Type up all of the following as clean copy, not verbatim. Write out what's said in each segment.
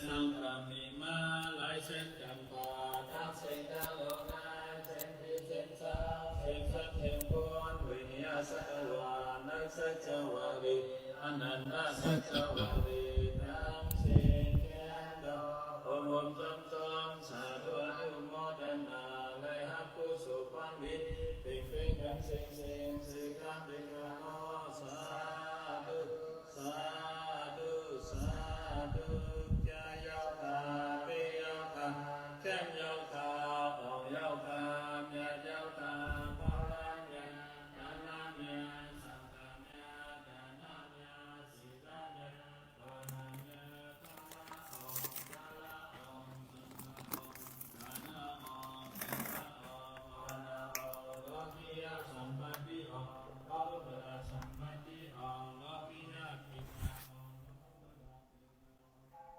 สังฆามิมาหลายเส้นจำปาทักเส้นดาวนาเส้นที่เส้นสาเส้นสัตเส้นพรวิญญาสัจวานัสสัจวารีอนันตสัจวารีทั้งสิ้นแก่ดอกโอมจำจอมสาธุอนุโมทนาและหักผู้สุภามิตรเป็นเพื่อนกันเสียงเสียงสื่อการเป็นการโอสาธุสาธุสาธุจายาคาเปียคาแก้มยาคาออกยาคาเมียยาคาปาราญญาญาณาเมียสังฆาเมียญาณาเมียสีลาเมียปานาเมียธรรมะออกยาลาออกสังฆะออกญาณาออกสังฆะออกภาวนาออกโลกิยาสัมปันติออกโลกุตระสัมปันติออกโลกิยาปิญาออ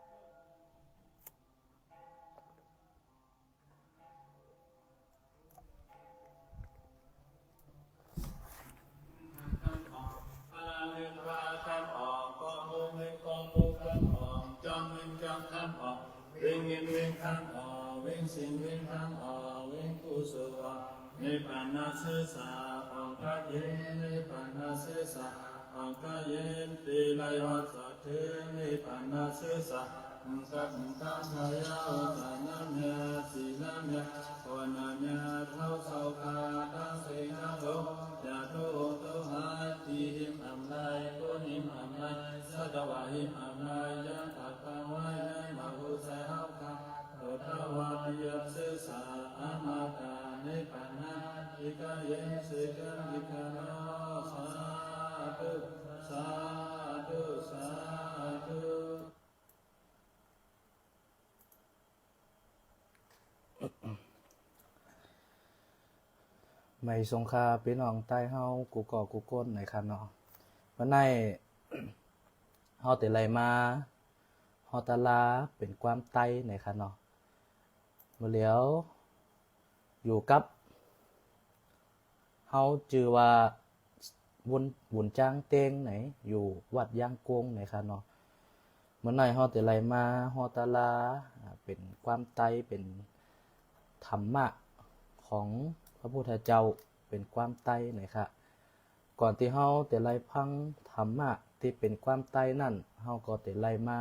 ก คำออกพลังเงินพาคำออกกองมุงเงินกองมุงคำออกจอมเงินจอมคำออกวิ่งเงินวิ่งคำออกวิ่งสิ่งวิ่งคำออกวิ่งกุศลออกในปัญญาศึกษาออกก็เย็นในปัญญาศึกษาออกก็เย็นตีไลหัดสัตว์ถึงในปัญญาศึกษาสัตว์ตั้งขยาวสานาเมียสีนาเมียภาวนาเมียเท้าเสาคาตั้งเสนาโลยาโตโตหาทีหิมอัมไลโกหิมอัมไลสัตวะหิมอัมไลยังตัดปังไว้ในมหุสายห้าคาโตทวาปิยศึกษาอามาตาในปัญญาอิกาเยสิกันอิกาโนสาธุสาธุสาธุ ไม่สงคราพี่น้องใต้เฮากูก่อกูก้นในคันเนาะวันนี้ เฮาแต่ไรมาเฮาตะลาเป็นความไตในคันเนาะเมื่อแล้วอยู่กับเฮาชื่อว่าบุญจ้างเต้งไหนอยู่วัดย่างกงในคันเนาะเมื่อไหร่เฮาแต่ไรมาเฮาตะลาเป็นความไตเป็นธรรมะของพระพุทธเจ้าเป็นความไตนะครับก่อนที่เฮาแต่ไล่พังธรรมะที่เป็นความไตนั่นเฮาก็แต่ไล่มา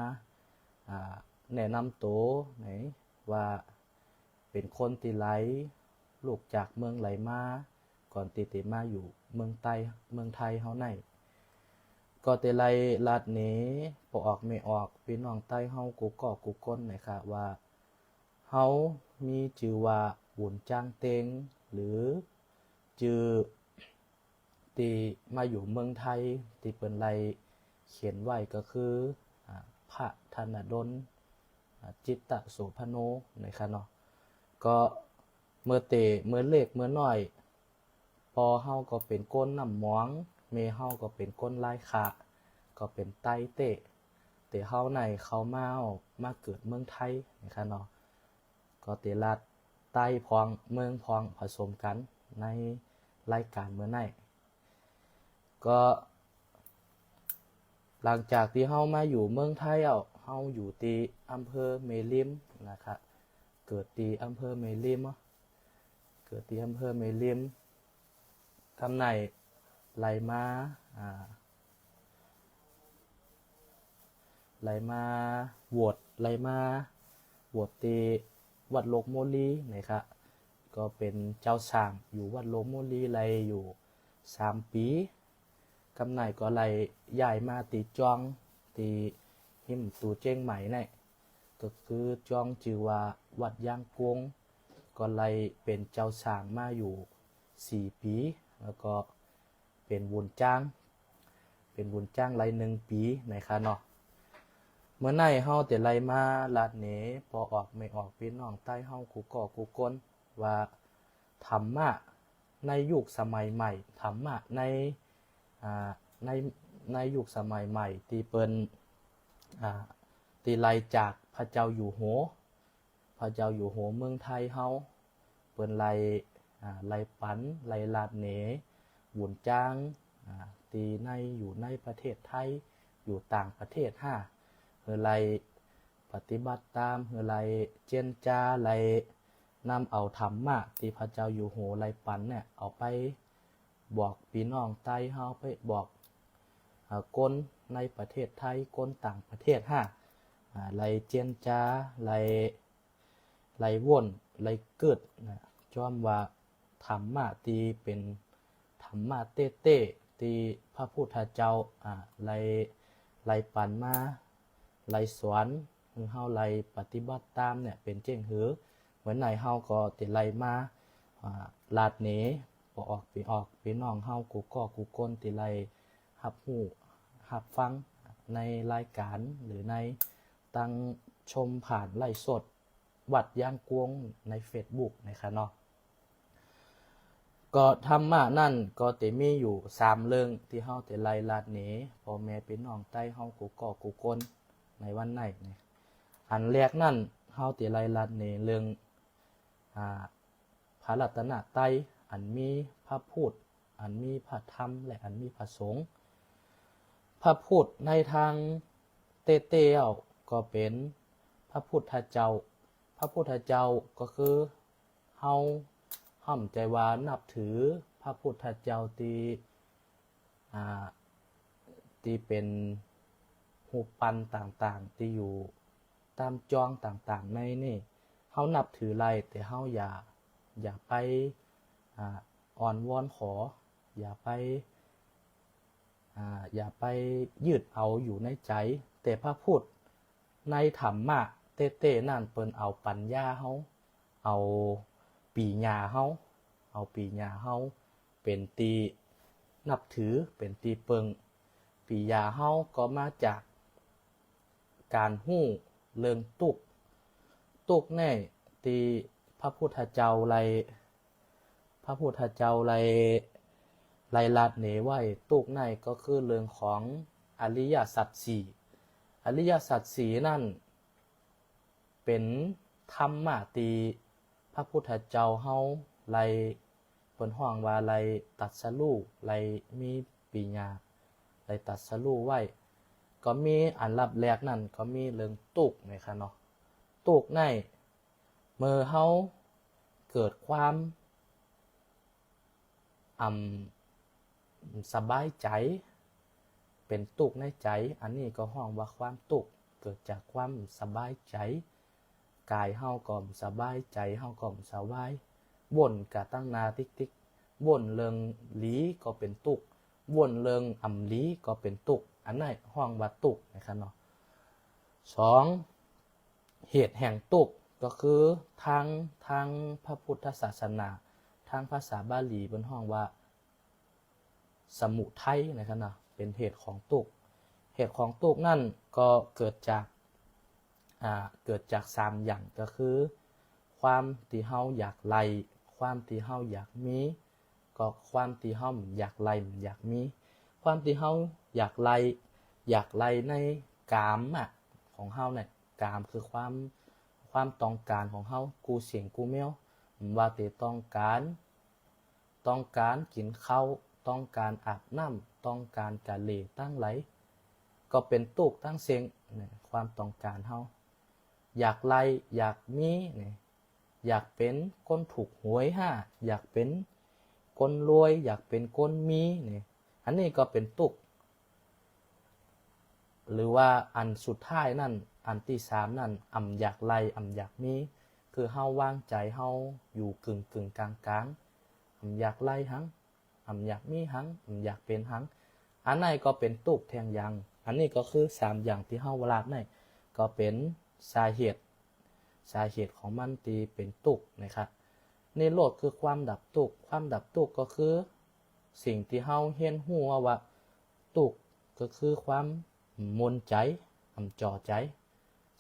แนะนำตัวไหนว่าเป็นคนที่ไหลลูกจากเมืองไหลมาก่อนที่จะมาอยู่เมืองไทยเฮาในก็แต่ไล่ลาดนี้บ่ออกไม่ออกพี่น้องใต้เฮากูก็กูก้นนะครับว่าเฮามีชื่อว่าบุญจ้างเต็งหรือจือที่มาอยู่เมืองไทยที่เปิ้นไล่เขียนไว้ก็คือพระธนดลจิตตโสภโนนะครับเนาะก็เมื่อเล็กเมื่อน้อยพอเฮาก็เป็นก้นน้ำหมองเมเฮาก็เป็นก้นลายขาก็เป็นไตเตะแต่เฮาในเขามาเกิดเมืองไทยนะครับเนาะก็เตลัดใต้พองเมืองพองผสมกันในรายการเมื่อไหร่ก็หลังจากที่เฮามาอยู่เมืองไทยเฮาอยู่ที่อำเภอเมริมนะครับเกิดที่อำเภอเมริมคำไหนไหลมาโหวตที่วัดโลกโมลีนะครับก็เป็นเจ้าสร้างอยู่วัดโลกโมลีไหลอยู่3 ปีกำไหนก็ไหลย้ายมาตีจองตีหิมตูเจ้งใหม่นี่ก็คือจองชื่อว่าวัดย่างกงก็ไหลเป็นเจ้าสร้างมาอยู่4 ปีแล้วก็เป็นบุญจ้างไหล1 ปีนะครับเนาะเมื่อไหร่เฮาแต่ไหลมาลาดเหนพอออกไม่ออกพี่น้องใต้เฮากูก่อกูก้นว่าธรรมะในยุคสมัยใหม่ธรรมะในยุคสมัยใหม่ที่เปิ้นที่ไล่จากพระเจ้าอยู่หัวเมืองไทยเฮาเปิ้นไล่ปันไล่ลาดเหนบุญจ้างที่อยู่ในประเทศไทยอยู่ต่างประเทศไล่ ภ ฏิบัติตามหรือไลเจนจาไลนำเอาธรรมะที่พระเจ้าอยู่หัวไลปันเนี่ยเอาไปบอกพี่น้องไต้เฮาไปบอกคนในประเทศไทยคนต่างประเทศไลเจนจาไลว่นไลเกิดนะจอมว่าธรรมะที่เป็นธรรมะเต้ที่พระพุทธเจ้าไลปันมาไลสอนเฮาไลปฏิบัติตามเนี่ยเป็นเจ้งหือเหมือนไหนเฮาก็ติไลมาลาดเหนบ่ออกพี่น้องเฮากูก็กูก้นติไลรับรู้รับฟังในรายการหรือในตั้งชมผ่านไลฟ์สดวัดย่างกวงใน Facebook นะคะเนาะก็ธรรมะนั่นก็จะมีอยู่3เรื่องที่เฮาจะไล่ลาดเหนพ่อแม่พี่น้องใต้เฮากูก็กูคนในวันไหนเนี่ยอันแรกนั่นเฮาจะไล่ลาดเหนเรื่องพระรัตนตรัยอันมีพระพุทธอันมีพระธรรมและอันมีพระสงฆ์พระพุทธในทางเต้ๆก็เป็นพระพุทธเจ้าพระพุทธเจ้าก็คือเฮาห้อมใจว่านับถือพระพุทธเจ้าที่เป็นรูปปั้นต่างๆที่อยู่ตามจองต่างๆในนี่เฮานับถือไรแต่เฮาอย่าไปอ่อนวอนขออย่าไปยืดเอาอยู่ในใจแต่พระพุทธในธรรมะเต้ๆนั่นเปิ้นเอาปัญญาเฮาเอาปีญาเฮาเป็นตีนับถือเป็นตีเปิงปีญาเฮาก็มาจากการฮู้เรื่องตุกแน่ที่พระพุทธเจ้าไลลัดเหนไว้ตุกในก็คือเรื่องของอริยสัจสี่อริยสัจสี่นั่นเป็นธรรมะที่พระพุทธเจ้าเฮาไลเปิ้นฮ้องว่าไลตัดสรู้ไลมีปีญาไลตัดสรู้ไว้ก็มีอันรับแรกนั่นก็มีเรื่องตุกนะคะเนาะตุกในเมื่อเฮาเกิดความสบายใจเป็นตุกในใจอันนี้ก็ฮ้องว่าความตุกเกิดจากความสบายใจกายเฮาก็สบายใจเฮาก็สบายบ่นกะตั้งนาติ๊กบ่นเรื่องหลีก็เป็นตุกบ่นเรื่องหลีก็เป็นตุกอันนั้นฮ้องว่าตุกนะครับเนาะ2เหตุแห่งตุกก็คือทางพระพุทธศาสนาทางภาษาบาลีเพิ่นฮ้องว่าสมุทัยนะครับเนาะเป็นเหตุของตุกเหตุของตุกนั่นก็เกิดจาก3อย่างก็คือความที่เฮาอยากไล่ความที่เฮาอยากมีก็ความที่เฮาอยากไล่อยากมีความที่เฮาอยากไล่ในกามของเฮาเนี่ยกามคือความต้องการของเฮากูเสียงกูแมวว่าแต่ต้องการกินข้าวต้องการอาบน้ำต้องการกะเหล่ตั้งไหลก็เป็นตุกตั้งเสียงความต้องการเฮาอยากไล่อยากมีอยากเป็นคนถูกหวยอยากเป็นคนรวยอยากเป็นคนมีอันนี้ก็เป็นตุกหรือว่าอันสุดท้ายนั่นอันที่3นั่นอยากไล่อยากมีคือเฮาวางใจเฮาอยู่กึ่งกลางอยากไล่หังอยากมีหังอยากเป็นหังอันไหนก็เป็นตุกแทงยังอันนี้ก็คือ3อย่างที่เฮาลาดในก็เป็นสาเหตุของมันที่เป็นตุกนะครับในโลกคือความดับตุกก็คือสิ่งที่เฮาเห็นฮู้ว่าตุกก็คือความมนใจจ่อใจ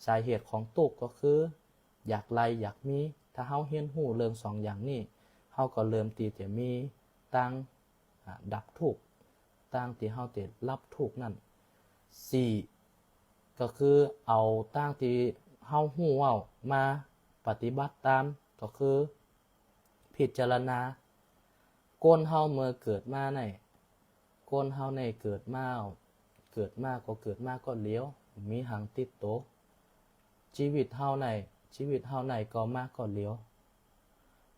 สาเหตุของตุกก็คืออยากไล่อยากมีถ้าเฮาเห็นฮู้เรื่อง2อย่างนี้เฮาก็เริ่มที่จะมีตั้งดับทุกข์ตั้งที่เฮาจะรับทุกข์นั่น4ก็คือเอาตั้งที่เฮาฮู้เว้ามาปฏิบัติตามก็คือพิจารณาก้นเฮาเมื่อเกิดมาในก้นเฮาในเกิดมาก็เลี้ยวมีหางติดโต ชีวิตเฮาในชีวิตเฮาในก็มาก็เหลียว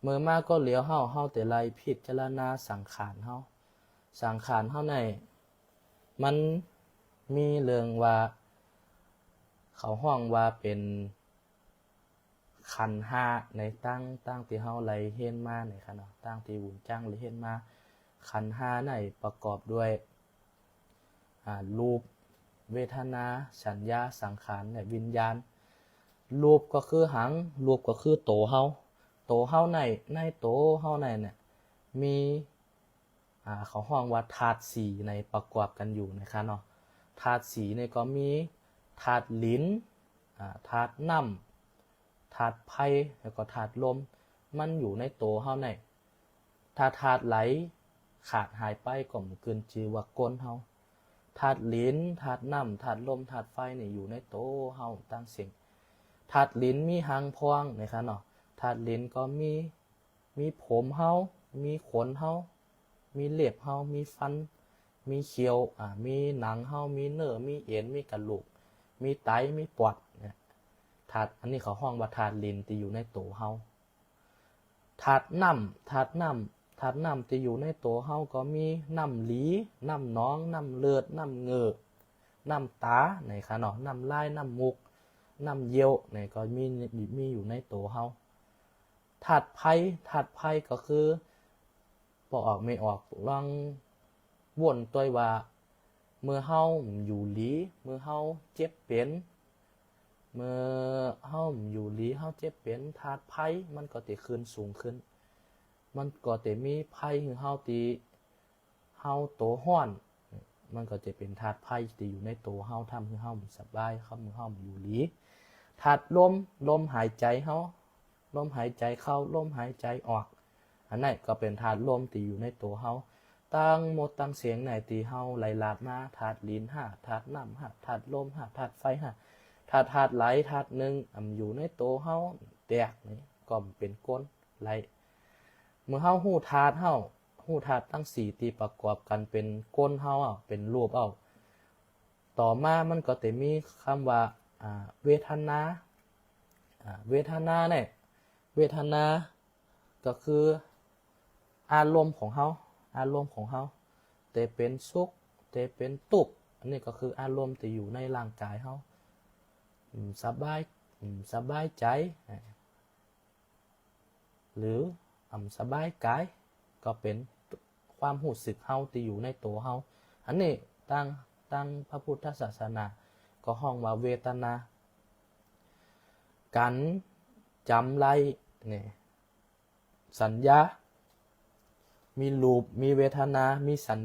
เมื่อมาก็เหลียวเฮาแต่ไล่พิจารณาสังขารเฮาสังขารเฮาในมันมีเรื่องว่าเขาห้องว่าเป็นขันธ์ห้าในตั้งที่เฮาไล่เห็นมาในค่ะเนาะตั้งที่บุญจังไล่เห็นมาขันธ์ห้าในประกอบด้วยรูปเวทนาสัญญาสังขารและวิญญาณรูปก็คือหังรูปก็คือโตเฮาในโตเฮาในเนี่ยมีเขาห้องว่าธาตุสี่ในประกอบกันอยู่นะคะเนาะธาตุสีเนี่ยก็มีธาตุลิ้นธาตุน้ำธาตุไฟแล้วก็ธาตุลมมันอยู่ในโตเฮาในถ้าธาตุไหลขาดหายไปก็มันเกินชื่อว่าก้นเฮาธาตุลิ้นธาตุน้ำธาตุลมธาตุไฟนี่อยู่ในโตเฮาตั้งสิ่งธาตุลิ้นมีหางพวงนะคะเนาะธาตุลิ้นก็มีผมเฮามีขนเฮามีเล็บเฮามีฟันมีเขี้ยวมีหนังเฮามีเนื้อมีเอ็นมีกระดูกมีไตมีปอดเนี่ยธาตุอันนี้เขาห้องว่าธาตุลิ้นที่อยู่ในโตเฮาธาตุน้ำที่อยู่ในโตเฮาก็มีน้ำหลีน้ำน้องน้ำเลือดน้ำเหงือกน้ำตาในค่ะเนาะน้ำลายน้ำมูกน้ำเยี่ยวเนี่ยก็มีอยู่ในโตเฮาธาตุไฟก็คือพอออกไม่ออกลองวนตัวว่าเมื่อเฮาอยู่หลีเมื่อเฮาเจ็บเป็นเมื่อเฮาอยู่หลีเฮาเจ็บเป็นธาตุไฟมันก็จะขึ้นสูงขึ้นมันก็จะมีไฟของเฮาตีเฮาโตห้อนมันก็จะเป็นธาตุไฟที่อยู่ในโตเฮาทำให้เฮาสบายเฮาอยู่หลีธาตุลมหายใจเฮาลมหายใจเข้าลมหายใจออกอันนั้นก็เป็นธาตุลมที่อยู่ในโตเฮาตั้งหมดตั้งเสียงไหนที่เฮาไหลลาดมาธาตุลิ้น5ธาตุน้ำ5ธาตุลม5ธาตุไฟ5ธาตุไหลธาตุหนึ่งอยู่ในโตเฮาแตกนี่ก็เป็นก้นไหลเมื่อเฮาฮู้ธาตุทั้ง4ที่ประกอบกันเป็นก้นเฮาเป็นรูปต่อมามันก็จะมีคำว่าเวทนาเนี่ยเวทนาก็คืออารมณ์ของเฮาแต่เป็นสุขแต่เป็นทุกข์อันนี้ก็คืออารมณ์ที่อยู่ในร่างกายเฮาสบายใจหรือสบายกายก็เป็นความรู้สึกเฮาที่อยู่ในตัวเฮาอันนี้ตั้งพระพุทธศาสนาก็ห้องว่าเวทนาการจำไรเนี่ยสัญญามีรูปมีเวทนามีสัญ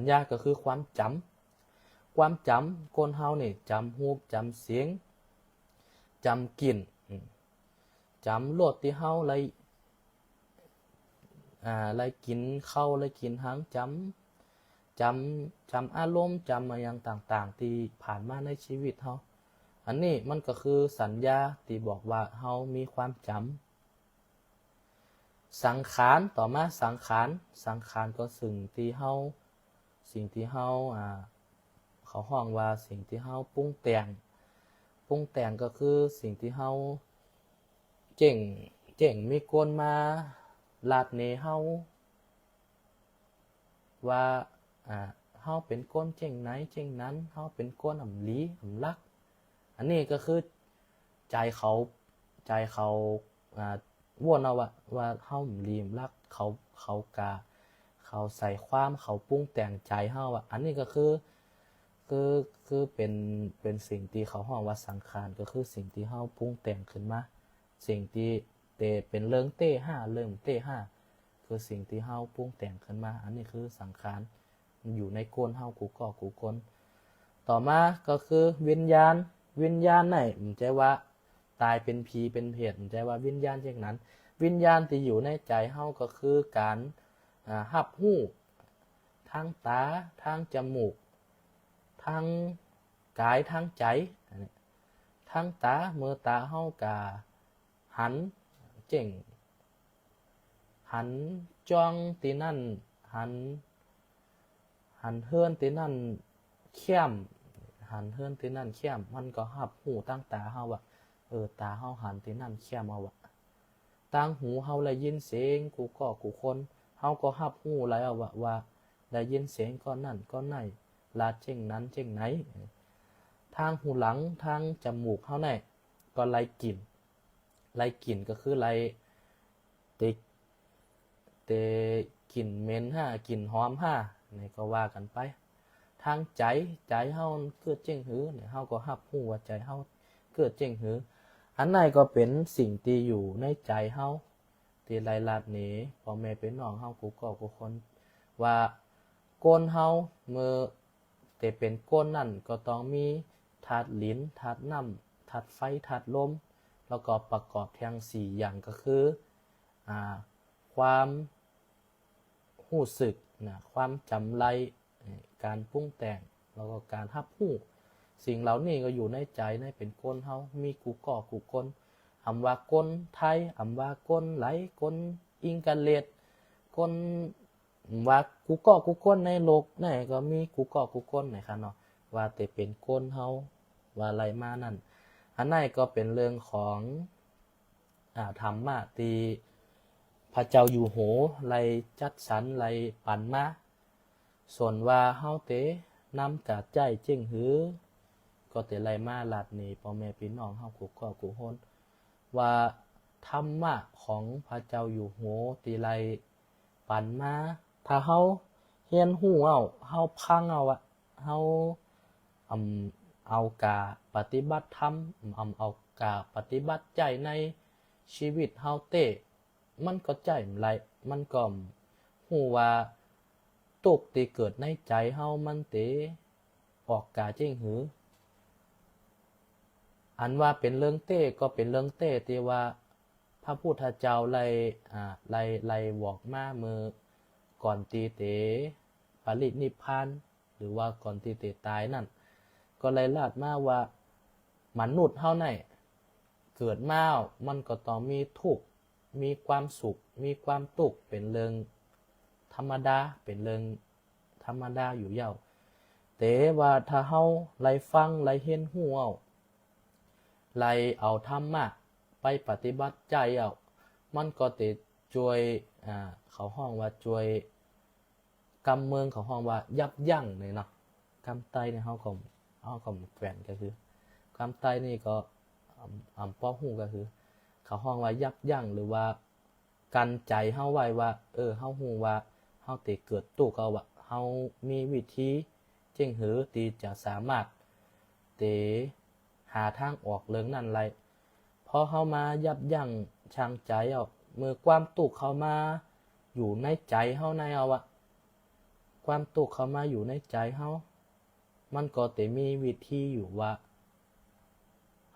ญาก็คือความจำคนเฮาเนี่ยจำรูปจำเสียงจำกลิ่นจำรสที่เฮาไรกินข้าวไรกินหังจำอารมณ์จำอะไรอย่างต่างๆที่ผ่านมาในชีวิตเฮาอันนี้มันก็คือสัญญาที่บอกว่าเฮามีความจำสังขารต่อมาสังขารก็สิ่งที่เฮาเขาห้องว่าสิ่งที่เฮาปรุงแต่งก็คือสิ่งที่เฮาเจ๋งมีคนมาลาดเนเฮาว่าเฮาเป็นก้นเจ๋งไหนเจ๋งนั้นเฮาเป็นก้นหลีลักอันนี้ก็คือใจเขาว่นเอาว่าเฮาหลีลักเขาใส่ความเขาปรุงแต่งใจเฮาอันนี้ก็คือเป็นสิ่งที่เขาห้องว่าสังขารก็คือสิ่งที่เฮาปรุงแต่งขึ้นมาสิ่งที่เป็นเรื่องเต้ห้าคือสิ่งที่เฮาปรุงแต่งขึ้นมาอันนี้คือสังขารอยู่ในก้นเฮากูคนต่อมาก็คือวิญญาณไหนมันใจว่าตายเป็นผีเป็นเพศมันใจว่าวิญญาณเช่นนั้นวิญญาณที่อยู่ในใจเฮาก็คือการรับรู้ทางตาทางจมูกทางกายทางใจทางตาเมื่อตาเฮากะหันเจ๋งหันจ้องตีนั่นหันเฮือนตีนั่นเข้ม หันเฮิรนที่นั่นเข้มมันก็รับหูตั้งตาเฮาว่าตาเฮาหันที่นั่นเข้มเอาว่าตั้งหูเฮาได้ยินเสียงกูก็กูคนเฮาก็รับหูหลายเอาว่าได้ยินเสียงก้อนนั่นก้อนไหนลาดเจ้งนั้นเจ้งไหนทางหูหลังทางจมูกเฮาแน่ก็ไล่กลิ่นก็คือไล่เตกลิ่นเหม็นกลิ่นหอมนี่ก็ว่ากันไปทางใจเฮาเกิดเจ้งหือเนี่ยเฮาก็รับรู้ว่าใจเฮาเกิดเจ้งหืออันไหนก็เป็นสิ่งที่อยู่ในใจเฮาที่ไล่ลัดนี้พ่อแม่เป็นน้องเฮากูก็กูคนว่าก้นเฮาเมื่อแต่เป็นก้นนั่นก็ต้องมีธาตุลิ้นธาตุน้ำธาตุไฟธาตุลมแล้วก็ประกอบทั้ง4อย่างก็คือความรู้สึกความจำไรการปรุงแต่งแล้วก็การรับรู้สิ่งเหล่านี้ก็อยู่ในใจในเป็นก้นเฮามีกูก่อกูก้นอำว่าก้นไทยอำว่าก้นไหลก้นอิงกันเลดก้นว่ากูก่อกูก้นในโลกไหนก็มีกูก่อกูก้นนะครับเนาะว่าแต่เป็นก้นเฮาว่าอะไรมานั่นอันไหนก็เป็นเรื่องของธรรมะที่พระเจ้าอยู่หัวไล่จัดสรรไล่ปันมาส่วนว่าเฮาเตนำกะใจเจ้งหือก็เตไล่มาลัดนี่พ่อแม่พี่น้องเฮากูก็กูฮ้นว่าธรรมะของพระเจ้าอยู่หัวที่ไล่ปันมาถ้าเฮาเรียนรู้เฮาพังเฮาเอากะปฏิบัติธรรมเอากะปฏิบัติใจในชีวิตเฮาเตมันก็ใจไหลมันก็ฮู้ว่าตุกที่เกิดในใจเฮามันเตออกกาเจ้งหืออันว่าเป็นเรื่องเต้ก็เป็นเรื่องเต้ที่ว่าพระพุทธเจ้าไล่บอกมาเมื่อก่อนตีเตปรินิพพานหรือว่าก่อนตีเตตายนั่นก็ไล่ลาดมาว่ามนุษย์เฮานี่เกิดมามันก็ต้องมีทุกข์มีความสุขมีความทุกข์เป็นเรื่องธรรมดาเป็นเรื่องธรรมดาอยู่แล้วแต่ว่าถ้าเฮาไล่ฟังไล่เห็นฮู้ไล่เอาธรรมะไปปฏิบัติใจมันก็จะช่วยเขาห้องว่าช่วยกำเมืองเขาห้องว่ายับยั้งนี่เนาะกำไตในเฮาก็แขวนก็คือกำไตนี่ก็ป้อฮู้ก็คือเขาห้องว่ายับยั้งหรือว่ากันใจเฮาไว้ว่าเฮาฮู้ว่าเฮาสิเกิดตุกเอาว่าเฮามีวิธีเจ้งหือที่จะสามารถหาทางออกเรื่องนั้นไรพอเฮามายับยั้งชั่งใจเมื่อความตุกเข้ามาอยู่ในใจเฮาในความตุกเข้ามาอยู่ในใจเฮามันก็จะมีวิธีอยู่ว่า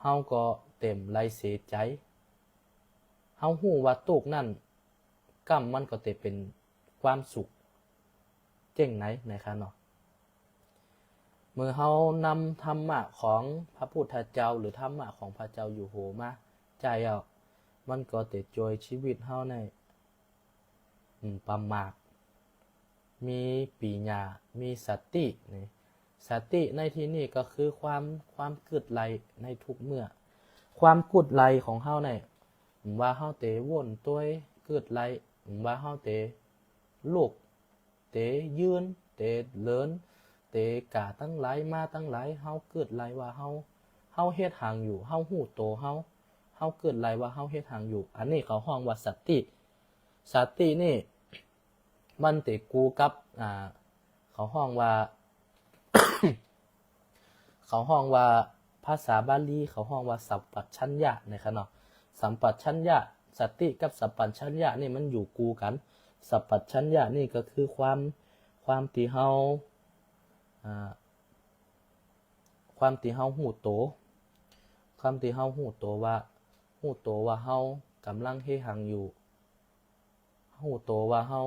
เฮาก็เต็มไรเสียใจเฮาฮู้ว่าตุกนั่นกรรมมันก็จะเป็นความสุขเจ๋งไหนนะครับเนาะเมื่อเฮานำธรรมะของพระพุทธเจ้าหรือธรรมะของพระเจ้าอยู่หัวมาใจมันก็จะช่วยชีวิตเฮาในประมาทมีปีญามีสตินี่สติในที่นี้ก็คือความกึดไหลในทุกเมื่อความกึดไหลของเฮาในว่าเฮาเตวนตัวกึดไหลว่าเฮาเตลุกเตยืนเตเลินเตกาตั้งหลายมาตั้งหลายเฮาเกิดไหลว่าเฮาเฮ็ดหางอยู่เฮาฮู้โตเฮาเกิดไหลว่าเฮาเฮ็ดหางอยู่อันนี้เขาฮ้องว่าสตินี่มันเตกูกับเขาฮ้องว่า เขาฮ้องว่าภาษาบาลีเขาฮ้องว่าสัมปชัญญะนะครับเนาะสัมปชัญญะสติกับสัมปชัญญะนี่มันอยู่กูกันสัมปชัญญะนี่ก็คือความที่เฮาความที่เฮาฮู้โตความที่เฮาฮู้โตว่าเฮากำลังเฮ็ดหยังอยู่ฮู้โตว่าเฮา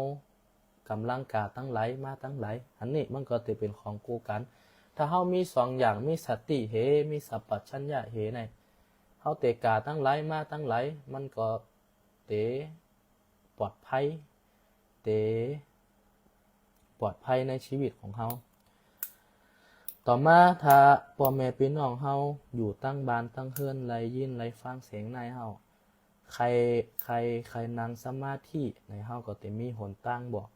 กำลังกาตั้งหลายมาตั้งหลายอันนี้มันก็จะเป็นของกูกันถ้าเฮามี2อย่างมีสติเหมีสัมปชัญญะเหในเฮาเตกาตั้งหลายมาตั้งหลายมันก็เตปลอดภัยปลอดภัยในชีวิตของเฮา ต่อมาถ้าพ่อแม่พี่น้องเฮาอยู่ตั้งบ้านตั้งเฮือนไรยินไรฟังเสียงในเฮาใครใครนั่งสมาธิในเฮาก็สิมีหนทางบอก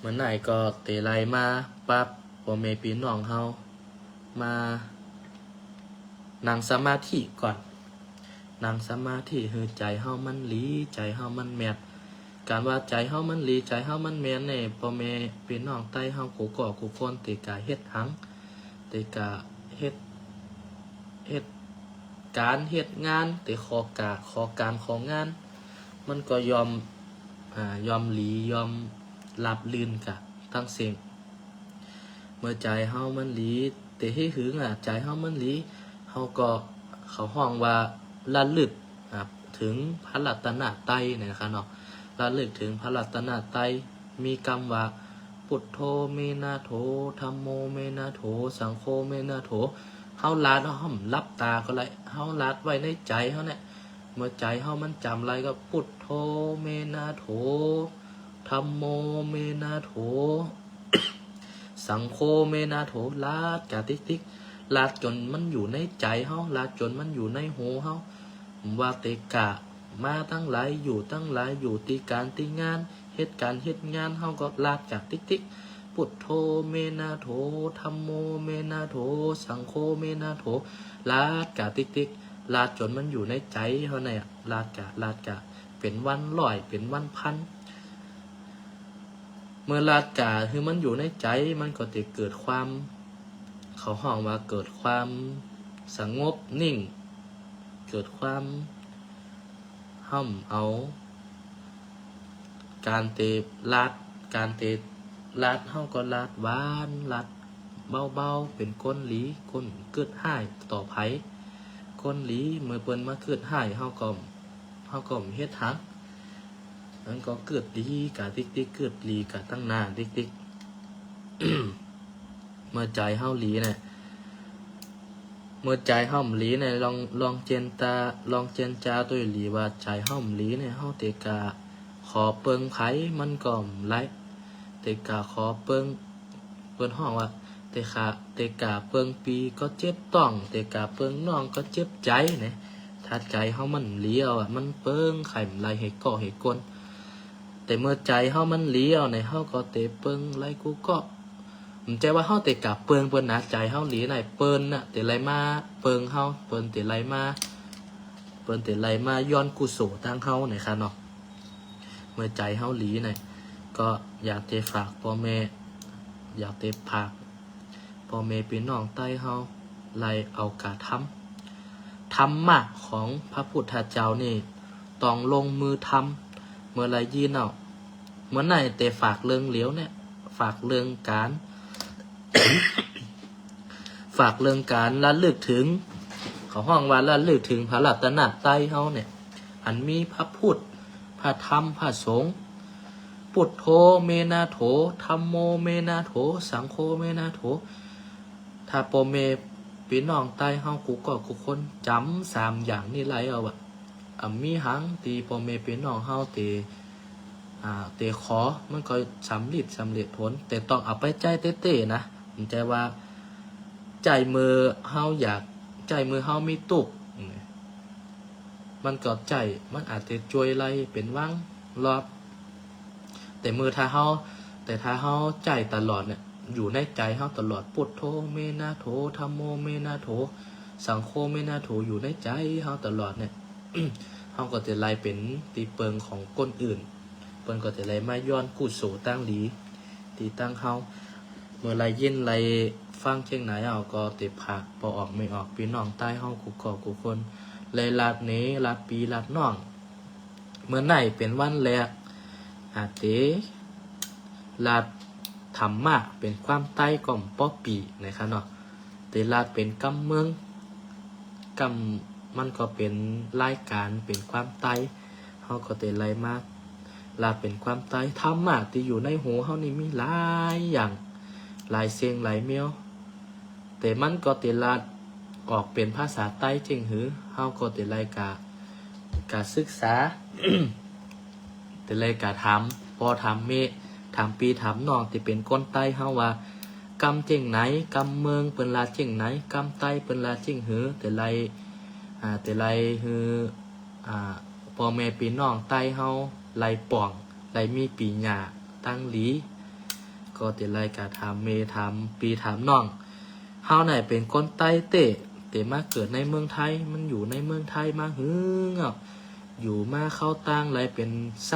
เหมือนไหนก็เตไลมาปั๊บพ่อแม่พี่น้องเฮามานั่งสมาธิก่อนนั่งสมาธิให้ใจเฮามันหลีใจเฮามันแม่นการว่าใจเฮามันหลีใจเฮามันแม่นเนี่ยพ่อแม่พี่น้องใต้เฮากูก่อกูคนติกาเฮ็ดหังติกาเฮ็ดการเฮ็ดงานติขอการของงานมันก็ยอมหลียอมรับลื่นกะทั้งสิ่งเมื่อใจเฮามันหลีแต่ให้หึงใจเฮามันหลีเฮาก็เขาห้องว่าระลึกถึงพระรัตนตรัยเนี่ยนะครับเนาะระลึกถึงพระรัตนตรัยมีคำว่าพุทโธเมนะโถธัมโมเมนะโถสังโฆเมนะโถ เฮาลาดเฮารับตาก็ไรเฮาลาดไว้ในใจเฮาเนี่ยเมื่อใจเฮามันจำอะไรก็พุทโธเมนะโถธัมโมเมนะโถ สังโฆเมนะโถลาดกะติ๊กติ๊กลาดจนมันอยู่ในใจเฮาลาดจนมันอยู่ในหูเฮาว่าเตกะมาตั้งหลายอยู่ตั้งหลายอยู่ตีการตีงานเหตุการณ์เหตุงานเฮาก็ลาดจากติ๊กติ๊กพุทโธเมนะโถธัมโมเมนะโถสังโฆเมนะโถลาดกะติ๊กติ๊กลาดจนมันอยู่ในใจเฮาเนี่ยลาดกะเป็นวันร้อยเป็นวันพันเมื่อลาดกะคือมันอยู่ในใจมันก็จะเกิดความเขาห้องว่าเกิดความสงบนิ่งเกิดความห้อมเอาการเตะลาดเฮาก็ลาดหวานลาดเบาๆเป็นก้นหลีก้นเกิดห้ายต่อไผก้นหลีเมื่อเปิ้นมาเกิดห้ายเฮาก็เฮ็ดหักนั้นก็เกิดดีกะติ๊กติ๊กเกิดหลีกะตั้งหน้าติ๊กติ๊ก เมื่อใจเฮาหลีเนี่ยเมื่อใจเฮาหลีเนี่ยลองเจนจาตัวหลีว่าใจเฮาหลีเนี่ยเฮาเตกะขอเปิงไผมันก็ไหลเตกะขอเปิ้นห้องว่าเตกะเปิงปีก็เจ็บต้องเตกะเปิงน้องก็เจ็บใจเนี่ยถ้าใจเฮามันหลีเอาอ่ะมันเปิงไข่ไหลให้ก่อให้กลแต่เมื่อใจเฮามันหลีเอาเนี่ยเฮาก็เตเปิงไหลกูก็ผมใจว่าเฮาเตกะเปิงเปิ้นนะใจเฮาหลีไหนเปิ้นน่ะเตไหลมาเปิงเฮาเปิ้นเตไหลมาย้อนกุศลทางเฮาเนี่ยค่ะเนาะเมื่อใจเฮาหลีไหนก็อยากเตฝากพ่อแม่อยากเตฝากพ่อแม่พี่น้องใต้เฮาไล่เอากะธรรมะของพระพุทธเจ้านี่ต้องลงมือทำเมื่อไรยีนเอาเมื่อไหนเตฝากเรื่องเหลียวเนี่ยฝากเรื่องการ ฝากเรื่องการระลึกถึงเขาห้องว่าระลึกถึงพระรัตนตรัยเฮาเนี่ยอันมีพระพุทธพระธรรมพระสงฆ์พุทโธเมนะโถธัมโมเมนะโถสังโฆเมนะโถถ้าพ่อแม่พี่น้องใต้เฮากูก็กูคนจำ3อย่างนี้ไรเอาอะมีหังตีพ่อแม่พี่น้องเฮาเตขอมันก็สำเร็จผลแต่ต้องเอาไปใจเต้ๆนะผมใจว่าใจมือเฮามีตุกมันก็ใจมันอาจจะจวยไรเป็นว่างรอบแต่ถ้าเฮาใจตลอดเนี่ยอยู่ในใจเฮาตลอดพุทโธเมนะโถธัมโมเมนะโถสังโฆเมนะโถอยู่ในใจเฮาตลอดเนี่ย เฮาก็จะไล่เป็นตีเปิงของคนอื่นเปิ้นก็จะไล่มาย้อนกุศลตั้งหลีตีตั้งเฮาเมื่อไรยินไรฟังเชียงไหนเอาก็เตะผักพอออกไม่ออกพี่น้องใต้เฮากูก่อกูคนเลยลาดเนลาดปีลาดน้องเมื่อไหนเป็นวันแรกอาเตลาดธรรมะเป็นความใต้ก่อมป้อปีนะครับเนาะแต่ลาดเป็นกำเมืองมันก็เป็นรายการเป็นความใต้เฮาก็เตไล่มาลาดเป็นความใต้ธรรมะที่อยู่ในหูเฮานี่มีหลายอย่างหลายเสียงหลายเมียวแต่มันก็เตลาดออกเป็นภาษาใต้จริงหือเฮาก็เตไล่กาศึกษา เตไล่กาถามพอถามเมถามปีถามน้องที่เป็นคนใต้เฮาว่ากำเจิงไหนกำเมืองเปิ้นลาเจิงไหนกำใต้เปิ้นลาเจิงหือแต่ไรคือพ่อแม่พี่น้องใต้เฮาไรป่องไรมีปีหญ้าตั้งหลีก็แต่ไรกะถามเมถามปีถามน้องเฮาไหนเป็นคนใต้แต่มาเกิดในเมืองไทยมันอยู่ในเมืองไทยมาหืออยู่มาเข้าตั้งไรเป็น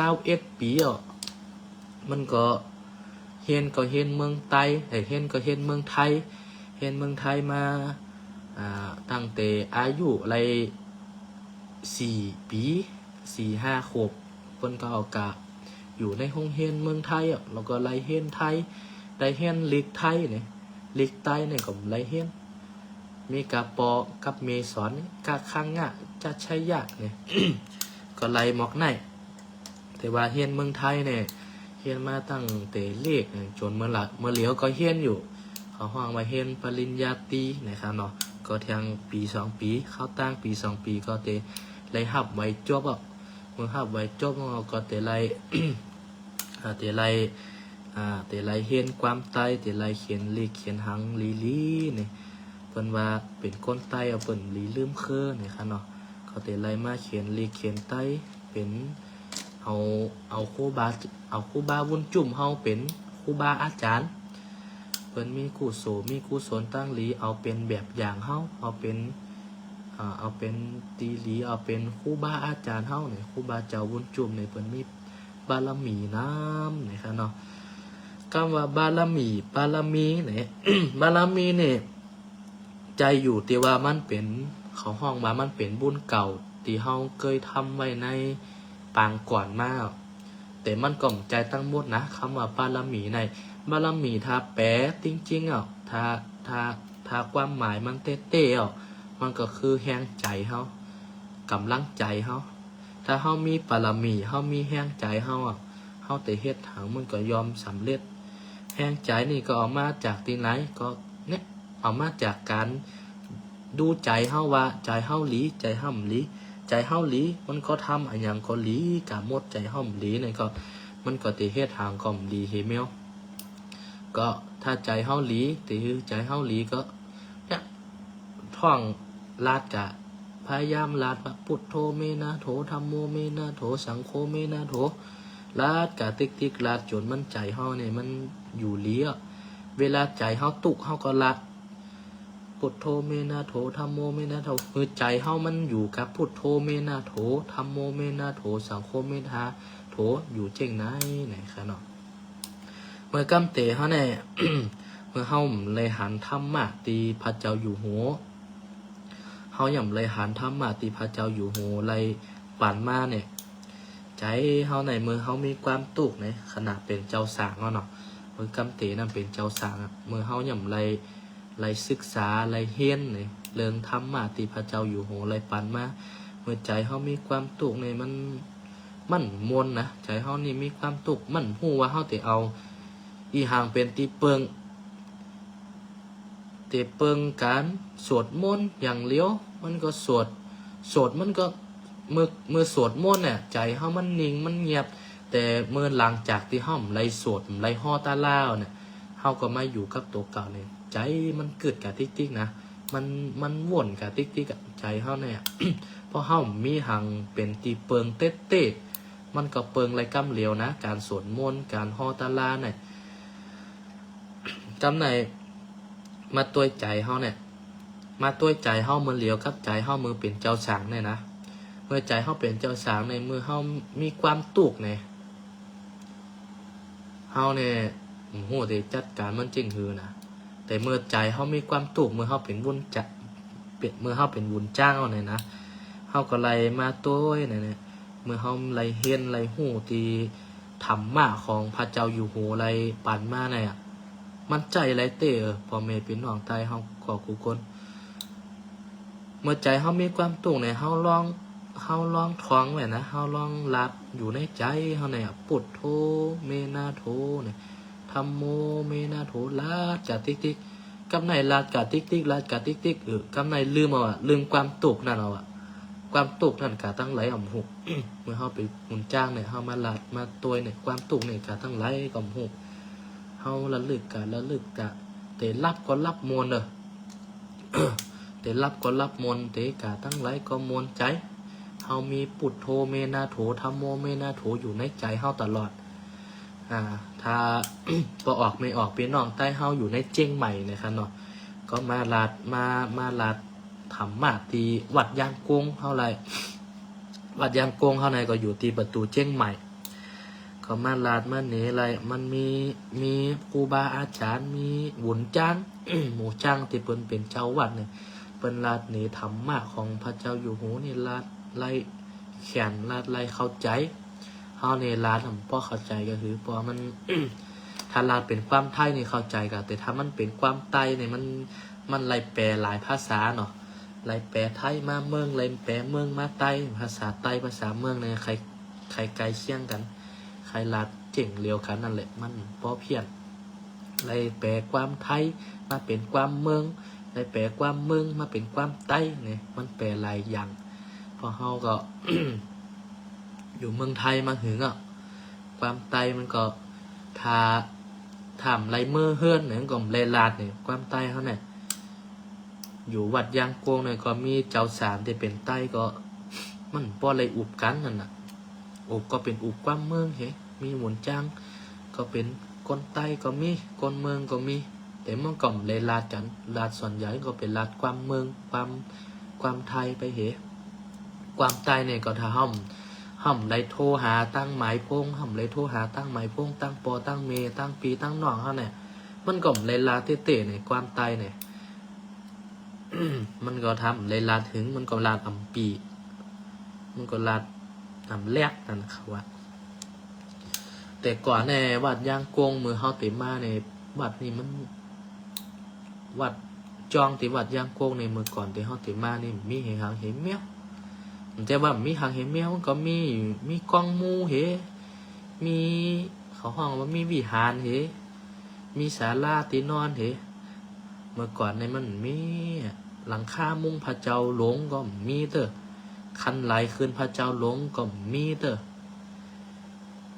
21 ปีมันก็เห็นเมืองใต้เห็นเมืองไทยเห็นเมืองไทยมาตั้งแต่อายุไร4 ปี4-5 ขวบเพิ่นก็เอากะอยู่ในห้องเรียนเมืองไทยแล้วก็ไล่เรียนไทยได้เรียนลีกไทยเนี่ยลีกใต้เนี่ยก็ไล่เรียนมีกะปอกับเมสอนกะคังงะจะใช้ยะเนี่ย ก็ไล่หมอกไหนแต่ว่าเรียนเมืองไทยเนี่ยเรียนมาตั้งแต่เลขจนเมื่อเหลียวก็เรียนอยู่เขาห้องมาเรียนปริญญาตรีนะครับเนาะ ก็ทางปี2ปีเข้าตั้งปี2ปีก็เตไล่หับไว้จบอ่ะเมื่อหับไว้จบก็เตไล่ เตไล่เตไล่เห็นความใต้เตไล่เขียนเลขเขียนหังลีนี่เพิ่นว่าเป็นคนใต้เอาเพิ่นลีลืมคือนี่ค่ะเนาะก็เตไล่มาเขียนเลขเขียนใต้เป็นเอาครูบาวุ้นจุ่มเฮาเป็นครูบาอาจารย์เพิ่นมีกุศลมีกุศลตั้งหลีเอาเป็นแบบอย่างเฮาเอาเป็นตีหลีเอาเป็นครูบาอาจารย์เฮาเนี่ยครูบาเจ้าวุ้นจุ่มเนี่ยเพิ่นมีบารมีน้ำนี่ค่ะเนาะคำว่าบารมีเนี่ย บารมีเนี่ยใจอยู่ที่ว่ามันเป็นเขาห้องว่ามันเป็นบุญเก่าที่เฮาเคยทำไว้ในปางก่อนมาแต่มันก็ใจตั้งหมดนะคำว่าบารมีในบารมีถ้าแปลจริงๆถ้าความหมายมันเต้ๆมันก็คือแรงใจเฮากำลังใจเฮาถ้าเฮามีบารมีเฮามีแรงใจเฮาแต่เฮ็ดหังมันก็ยอมสำเร็จแรงใจนี่ก็เอามาจากที่ไหนก็เนี่ยเอามาจากการดูใจเฮาว่าใจเฮาหลีใจเฮาหลีใจเฮาหลีมันก็ทำอันอย่างก็หลีกะหมดใจเฮาหลีนี่ก็มันก็ติเฮ็ดทางก็หลีเฮเมลก็ถ้าใจเฮาหลีติใจเฮาหลีก็เนี่ยท่องลาดกะพยายามลาดว่าพุทโธเมนะโถธัมโมเมนะโถสังโฆเมนะโถลาดกะติ๊กลาดจนมันใจเฮาเนี่ยมันอยู่หลีเวลาใจเฮาตุกเฮาก็ลาดพุทโธเมนะโถธัมโมเมนะโถคือใจเฮามันอยู่กับพุทโธเมนะโถธัมโมเมนะโถสังโฆเมนะโถอยู่เจ้งไหนครับเนาะเมื่อกำเตเฮาเนี่ย เมื่อเฮาเลยหันธรรมะตีพระเจ้าอยู่หัวเฮาย่ำเลยหันธรรมะตีพระเจ้าอยู่หัวเลยปั่นมาเนี่ยใจเฮาในมือเฮามีความตุกเนี่ยขนาดเป็นเจ้าสางเนาะเมื่อกำเตนั่นเป็นเจ้าสางมือเฮาย่ำเลยศึกษาเลยเฮียนเนี่ยเรื่องธรรมะตีพระเจ้าอยู่หัวเลยปั่นมาเมื่อใจเฮามีความตุกเนี่ยมันมวนนะใจเฮานี่มีความตุกมันฮู้ว่าเฮาแต่เอาอีหางเป็นตีเปิงการสวดมนต์อย่างเลี้ยวมันก็สวดมันก็เมื่อสวดมนต์เนี่ยใจเฮามันนิ่งมันเงียบแต่เมื่อหลังจากที่เฮาไล่สวดไล่ฮ้อตาลาวเนี่ยเฮาก็มาอยู่กับตัวเก่าเนี่ยใจมันเกิดกับติ๊กนะมันวนกับติ๊กใจเฮาเนี่ย เพราะเฮามีหางเป็นตีเปิงเต๊ะมันก็เปิงไรกำเหลียวนะการสวดมนต์การฮ้อตาลาเนี่ยจำไหนมาตัวใจเฮาเนี่ยมาตัวใจเฮามือเหลียวกับใจเฮามือเป็นเจ้าสางเนี่ยนะเมื่อใจเฮาเป็นเจ้าสางในมือเฮามีความตุกเนี่ยเฮาเนี่ยโหได้จัดการมันจริงหือนะแต่เมื่อใจเฮามีความตุกเมื่อเฮาเป็นวุ้นจะเมื่อเฮาเป็นวุ้นจ้างเอาเนี่ยนะเฮาก็ไล่มาตัวเนี่ยเมื่อเฮาไล่เฮียนไล่หูตีธรรมะของพระเจ้าอยู่หัวไล่ปั่นมาเนี่ยมันใจไรเตะพอเมย์เป็นน้องตายเฮาขอกูคนเมื่อใจเฮามีความตุกเนี่ยเฮาลองท้องไว้นะเฮาลองรับอยู่ในใจเฮาเนี่ยพุทโธเมนะโธเนี่ยธัมโมเมนะโธลาดกะติ๊กกำในลาดกะติ๊กลาดกะติ๊กกำในลืมลืมความตุกนั่นความตุกนั่นกะตั้งไหลอ่ำหุก เมื่อเฮาไปหมุนจ้างเนี่ยเฮามาลาดมาตัวเนี่ยความตุกเนี่ยกะตั้งไหลอ่ำหุกเฮาระลึกกะแต่รับก็รับมวลเด้อ แต่รับก็รับมวลแต่กะตั้งไหลก็มวลใจเฮามีพุทโธเมนะโถธัมโมเมนะโถอยู่ในใจเฮาตลอดถ้า บ่ออกไม่ออกพี่น้องใต้เฮาอยู่ในเจียงใหม่นะครับเนาะก็มาลาดธรรมะที่วัดยางกงเฮาไร วัดยางกงเฮาในก็อยู่ที่ประตูเจียงใหม่ก็มาลาดมาเหนอะไรมันมีครูบาอาจารย์มีบุญจ้าง หมู่จ้างที่เพิ่นเป็นเจ้าวัดเนี่ยเปิ้นลาดเหนธรรมะของพระเจ้าอยู่หัวนี่ลาดไล่แขนลาดไล่เข้าใจเฮาในลาดเพราะเข้าใจก็คือเพราะมัน ถ้าลาดเป็นความไทยนี่เข้าใจก็แต่ถ้ามันเป็นความไต้เนี่ยมันไล่แปลหลายภาษาเนาะไล่แปลไทยมาเมืองไล่แปลเมืองมาไต้ภาษาไต้ภาษาเมืองเนี่ยใครไกลเชี่ยงกันใครลาดเจ๋งเร็วกันนั่นแหละมันพอเพี้ยนไล่แปลความไทยมาเป็นความเมือง ได้แปลความเมืองมาเป็นความใต้เนี่ยมันแปลหลายอย่างพอเฮาก็ อยู่เมืองไทยมาถึงความใต้มันก็ทาถามไรเมื่อเฮือนเนี่ยก็เลลาดเนี่ยความใต้เขาเนี่ยอยู่วัดยางโกงเนี่ยก็มีเจ้าสามที่เป็นใต้ก็มันป้ออะไรอุบกันนั่นน่ะอุบก็เป็นอุบความเมืองเฮ้มีหมุนจ้างก็เป็นคนใต้ก็มีคนเมืองก็มีแต่เมื่อก่อนเลยลาดจันลาดส่วนใหญ่ก็เป็นลาดความเมืองความไทยไปเหความใต้เนี่ยก็ถ้าห่ำเลยโทรหาตั้งหมายพงห่ำเลยโทรหาตั้งหมายพงตั้งปอตั้งเมตั้งปีตั้งหนองเขาเนี่ยมันก็เลยลาเตะเนี่ยความใต้เนี่ย มันก็ทำเลยลาถึงมันก็ลาดอำปีมันก็ลาดอำแรกนั่นนะครับว่าแต่ก่อนในวัดยางกงมือเฮาเต็มมาในวัดนี่มันวัดจองที่วัดยางกงในมือก่อนที่เฮาเต็มมานี่มีเหหางเหแมวแต่ว่ามีหางเหแมวมันก็มีกองมูเหมีเขาห้องว่ามีวิหารเหมีศาลาที่นอนเหเมื่อก่อนในมันมีหลังคามุงพระเจ้าหลวงก็มีเด้อคันไหลขึ้นพระเจ้าหลวงก็มีเด้อ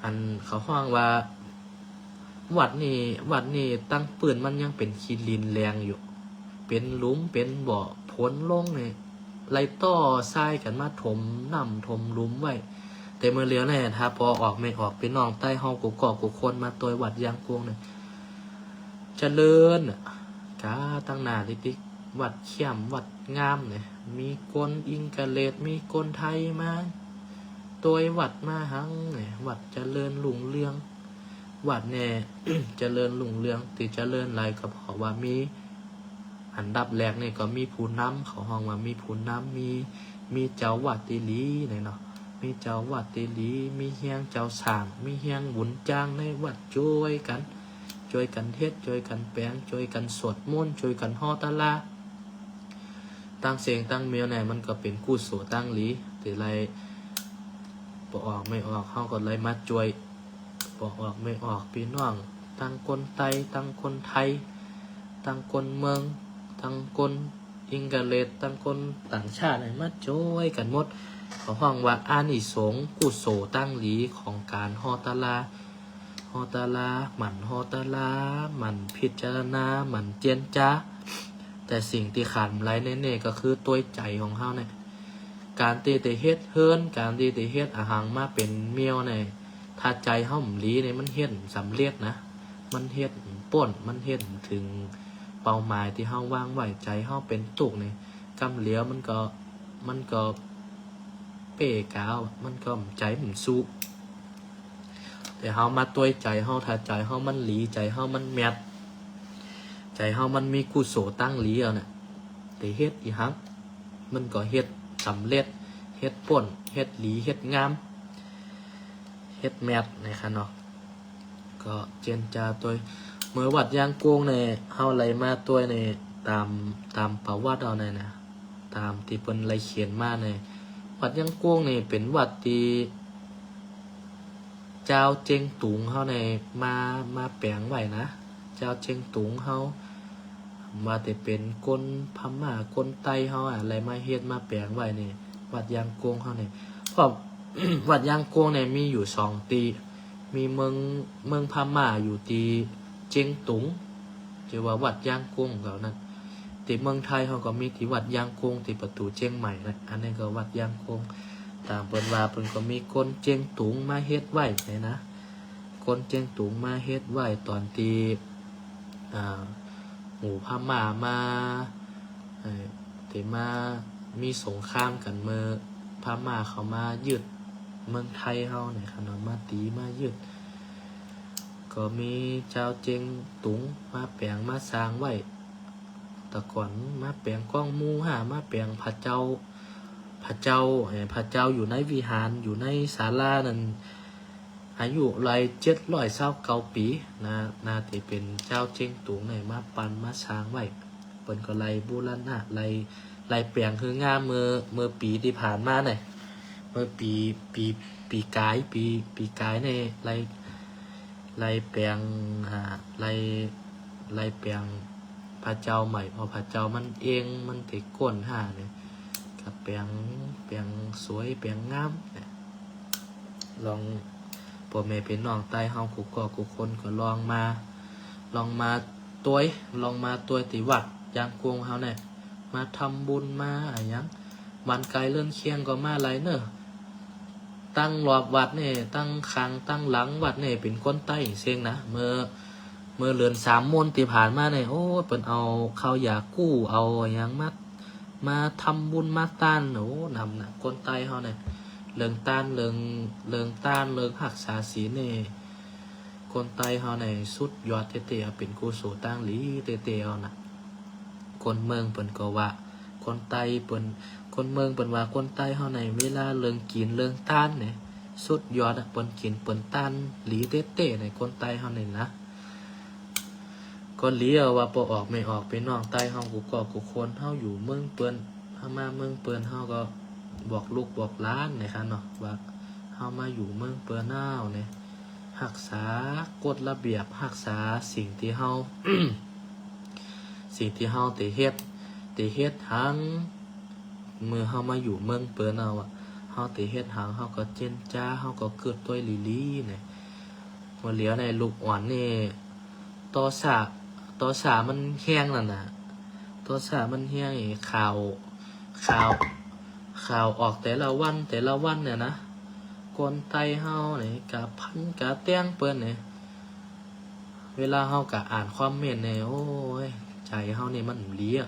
อันเขาห้องว่าวัดนี่ตั้งปืนมันยังเป็นขี้ลินแรงอยู่เป็นหลุมเป็นบ่อผลลงเนี่ยไหลต่อทรายกันมาถมน้ำถมหลุมไว้แต่เมื่อเลี้ยวเนี่ยถ้าพอออกไม่ออกเป็นน้องใต้ห้องกูกอกกูคนมาตัววัดยางกวงเนี่ยเจริญกาตั้งหน้าติ๊กวัดเข้มวัดงามเนี่ยมีคนอิงกะเลดมีคนไทยมาตัววัดมาหังเนี่ยวัดเจริญรุ่งเรืองวัดเนี่ย เจริญรุ่งเรืองที่เจริญไรก็เพราะว่ามีอันดับแรกเนี่ยก็มีผู้นำเขาห้องว่ามีผู้นำมีเจ้าวัดติลีเนี่ยเนาะมีเจ้าวัดติลีมีเฮียงเจ้าสร้างมีเฮียงบุญจ้างในวัดช่วยกันเทศช่วยกันแปลงช่วยกันสวดมนต์ช่วยกันฮอตะลาตั้งเสียงตั้งเมียวเนี่ยมันก็เป็นกู้โสตั้งหลีแต่ไรปออกไม่ออกเขาก็เลยมาช่วยปออกไม่ออกพี่น้องตั้งคนไทยตั้งคนไทยตั้งคนเมืองตั้งคนอิงกาเลตตั้งคนต่างชาติเนี่ยมาช่วยกันหมดเขาห้องว่าอานิสงส์กู้โสตั้งหลีของการฮอตะลาหมั่นฮอตาลาหมั่นพิจารณาหมั่นเจียนจ้าแต่สิ่งที่ขาดไรแน่ๆก็คือตัวใจของเฮาเนี่ยการตีแต่เฮ็ดเฮินการตีแต่เฮ็ดอาหารมาเป็นเมียวเนี่ยถ้าใจเฮาหมลีเนี่ยมันเฮ็ดสำเร็จนะมันเฮ็ดป่นมันเฮ็ดถึงเป้าหมายที่เฮาวางไว้ใจเฮาเป็นตุกเนี่ยกำเหลียวมันก็เป้กาวมันก็ใจมันสู้แต่เฮามาตัวใจเฮาถ้าใจเฮามันหลีใจเฮามันแมทใจเฮามันมีกุศลตั้งหลีเอาเนี่ยแต่เฮ็ดอีหังมันก็เฮ็ดสำเร็จเฮ็ดป่นเฮ็ดหลีเฮ็ดงามเฮ็ดแมทนะครับเนาะก็เจนจาตัวเมื่อวัดยางโกงเนี่ยเฮาไหลมาตัวเนี่ยตามประวัติเอาเนี่ยนะตามที่เพิ่นไหลเขียนมาเนี่ยวัดยางโกงเนี่ยเป็นวัดที่เจ้าเจงตุงเขาในมาแปลงไว้นะเจ้าเจงตุงเขามาแต่เป็นคนพม่าคนไต้เขาอะไรมาเฮ็ดมาแปลงไว้เนี่ยวัดยางโกงเขาเนี่ยเพราะ วัดยางโกงเนี่ยมีอยู่2ตีมีเมืองพม่าอยู่ตีเจงตุงชื่อว่าวัดยางโกงเขานั่นที่เมืองไทยเขาก็มีที่วัดยางโกงที่ประตูเจียงใหม่นะอันนี้ก็วัดยางโกงตามเปิ้นว่าเปิ้นก็มีคนเจียงตุงมาเฮ็ดไว้นะคนเจียงตุงมาเฮ็ดไว้ตอนที่หมู่พม่ามาที่มามีสงครามกันเมื่อพม่าเขามายึดเมืองไทยเฮาเนี่ยครับเนาะมาตีมายึดก็มีเจ้าเจียงตุงมาแปลงมาสร้างไว้แต่ก่อนมาแปลงกองมูมาแปลงพระเจ้าอยู่ในวิหารอยู่ในศาลานั้นอายุ729 ปีนะน่าจะเป็นเจ้าเจียงตุงเนี่ยมาปันมาสร้างไว้เปิ้นก็ไล่บูรณะไล่แปลงคืองามเมื่อปีที่ผ่านมาเนี่ยเมื่อปีกายเนี่ยไล่แปลงไล่แปลง พระเจ้าใหม่พอพระเจ้ามันเองมันติก้นห่าเนี่ยกับเปียงสวยเปียงงามเนี่ยลองพ่อแม่พี่น้องใต้เฮากูก็กูคนก็ลองมาตัวติวัดยางกวงเฮาเนี่ยมาทำบุญมาอะไรยังวันไกลเลื่อนเคียงก็มาไรเนอะตั้งรอบวัดเนี่ยตั้งคางตั้งหลังวัดเนี่ยเป็นคนใต้เสียงนะเมื่อเรือน3 มนที่ผ่านมาเนี่ยโอ้เปิ่นเอาข้าวยากู้เอาอย่างมาทำบุญมาต้านโอ้นำนะคนใต้เฮาเนี่ยเรื่องต้านเรื่องหักษาศีลเนี่ยคนใต้เฮาเนี่ยสุดยอดเตะๆเป็นกุศลตั้งหลีเตะๆเอานะคนเมืองเปิ่นก็ว่าคนใต้เปิ่นคนเมืองเปิ่นว่าคนใต้เฮาในเวลาเรื่องกินเรื่องต้านเนี่ยสุดยอดเปิ่นกินเปิ่นต้านหลีเตะๆในคนใต้เฮานี่นะก็เลี้ยวว่าบ่ออกไม่ออกไปน้องใต้เฮากูคนเฮาอยู่เมืองเปิ้นเฮามาเมืองเปิ้นเฮาก็บอกลูกบอกหลานนะครับเนาะว่าเฮามาอยู่เมืองเปิ้นอ้าวเนี่ยรักษากฎระเบียบรักษาสิ่งที่เฮา สิ่งที่เฮาได้เฮ็ดทั้งเมื่อเฮามาอยู่เมืองเปิ้นเอาอ่ะเฮาได้เฮ็ดหังเฮาก็เจนจ้าเฮาก็เกิดตัวลีเนี่ยบ่เหลียวในลูกอ่อนนี่ต่อสามันแห้งนั่นน่ะต่อสามันแห้งไอ้ข่าวออกแต่ละวันเนี่ยนะคนไตเฮานี่กะพันกะแต้งเปิ้นนี่เวลาเฮากะอ่านความเมนต์นี่โอ้ยใจเฮานี่มันเลี้ย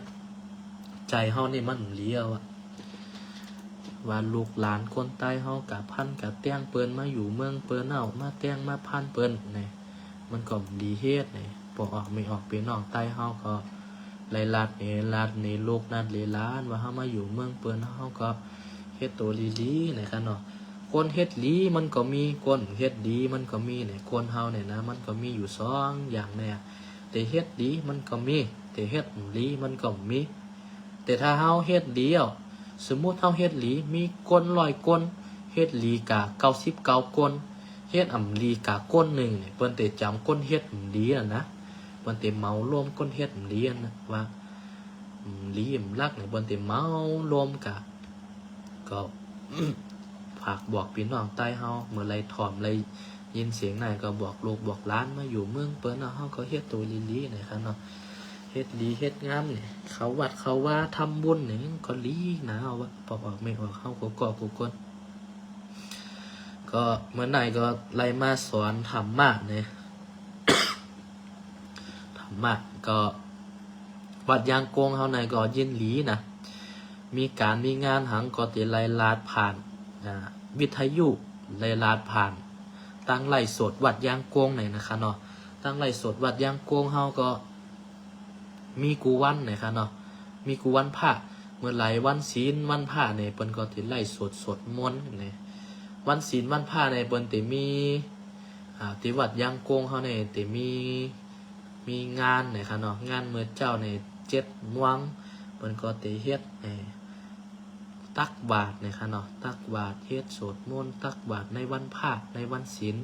ว่ะว่าลูกหลานคนใต้เฮากะพันกะแต้งเปิ้นมาอยู่เมืองเปิ้นเอามาแต้งมาพันเปิ้นนี่มันก็ดีเฮ็ดนี่บ่ออกไม่ออกพี่น้องใต้เฮาก็ไล่ลัดนี่ลูกนัดเลล้านว่าเฮามาอยู่เมืองเปิ้นเฮาก็เฮ็ดตัวลีนะครับเนาะคนเฮ็ดลีมันก็มีคนเฮ็ดดีมันก็มีเนี่ยคนเฮาเนี่ยนะมันก็มีอยู่2อย่างเนี่ยแต่เฮ็ดดีมันก็มีแต่เฮ็ดลีมันก็มีแต่ถ้าเฮาเฮ็ดดีอ่ะสมมุติเฮาเฮ็ดลีมีคน100คนเฮ็ดลีกะ99คนเฮ็ดลีกะคนหนึ่งเนี่ยเปิ้นแต่จำคนเฮ็ดลีน่ะนะเปิ้นแต่เมารวมคนเฮ็ดลีนะว่าลีรักเนี่ยเปิ้นแต่เมารวมกะก็ ฝากบอกพี่น้องใต้เฮาเมื่อไรถ่อมไรยินเสียงไหนก็บอกลูกบอกหลานมาอยู่เมืองเปิ้นเฮาก็เฮ็ดตัวลีนะครับเนาะเฮ็ดดีเฮ็ดงามนี่เขาวัดเขาว่าทำบุญนี่ก็ลีนะเอาว่าบอกออกไม่ออกเฮาก็กูคนก็เมื่อไหร่ก็ไล่มาสอนธรรมะเนี่ย ธรรมะก็วัดยางโกงเฮาในก็ยินหลีนะมีการมีงานหังก็ติไล่ลาดผ่านวิทยุไล่ลาดผ่านตั้งไล่สดวัดยางโกงไหนนะคะเนาะตั้งไล่สดวัดยางโกงเฮาก็มีกูวันนะคะเนาะมีกูวันพระเมื่อไหร่วันศีลวันพระเนี่ยเปิ้นก็ติไล่สดมนต์เนี่ยวันศีลวันพระเนี่ยเปิ้นติมีติวัดยางโกงเฮาเนี่ยติมีงานนะคะเนาะงานมื้อเจ้าใน7 มื้อเปิ้นก็ติเฮ็ดตักบาตรนะคะเนาะตักบาตรเฮ็ดสวดมนต์ตักบาตรในวันพระในวันศีล